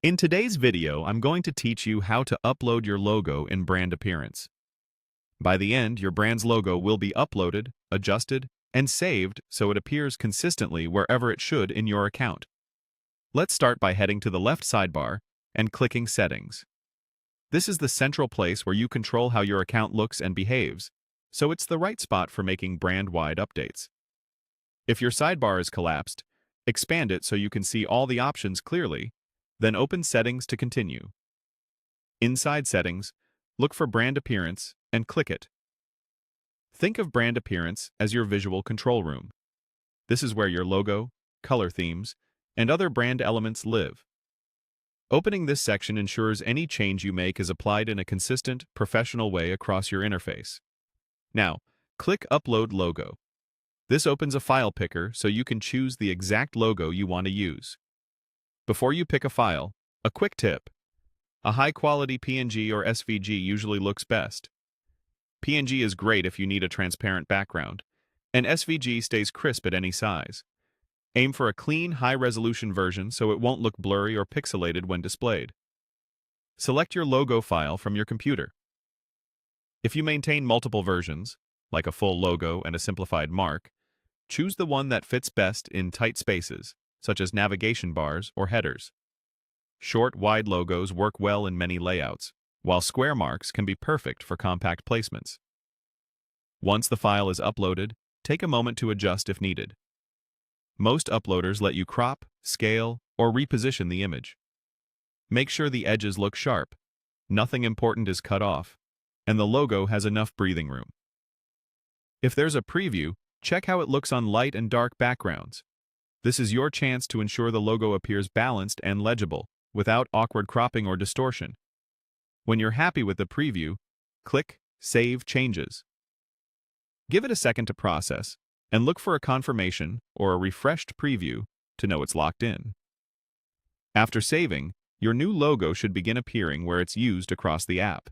In today's video, I'm going to teach you how to upload your logo in Brand Appearance. By the end, your brand's logo will be uploaded, adjusted, and saved so it appears consistently wherever it should in your account. Let's start by heading to the left sidebar and clicking Settings. This is the central place where you control how your account looks and behaves, so it's the right spot for making brand-wide updates. If your sidebar is collapsed, expand it so you can see all the options clearly, then open Settings to continue. Inside Settings, look for Brand Appearance and click it. Think of Brand Appearance as your visual control room. This is where your logo, color themes, and other brand elements live. Opening this section ensures any change you make is applied in a consistent, professional way across your interface. Now, click Upload Logo. This opens a file picker so you can choose the exact logo you want to use. Before you pick a file, a quick tip. A high-quality PNG or SVG usually looks best. PNG is great if you need a transparent background, and SVG stays crisp at any size. Aim for a clean, high-resolution version so it won't look blurry or pixelated when displayed. Select your logo file from your computer. If you maintain multiple versions, like a full logo and a simplified mark, choose the one that fits best in tight spaces, such as navigation bars or headers. Short, wide logos work well in many layouts, while square marks can be perfect for compact placements. Once the file is uploaded, take a moment to adjust if needed. Most uploaders let you crop, scale, or reposition the image. Make sure the edges look sharp, nothing important is cut off, and the logo has enough breathing room. If there's a preview, check how it looks on light and dark backgrounds. This is your chance to ensure the logo appears balanced and legible, without awkward cropping or distortion. When you're happy with the preview, click Save Changes. Give it a second to process, and look for a confirmation or a refreshed preview to know it's locked in. After saving, your new logo should begin appearing where it's used across the app.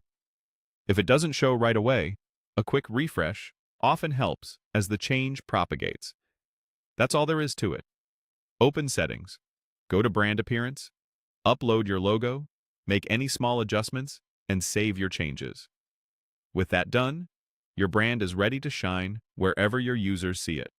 If it doesn't show right away, a quick refresh often helps as the change propagates. That's all there is to it. Open Settings, go to Brand Appearance, upload your logo, make any small adjustments, and save your changes. With that done, your brand is ready to shine wherever your users see it.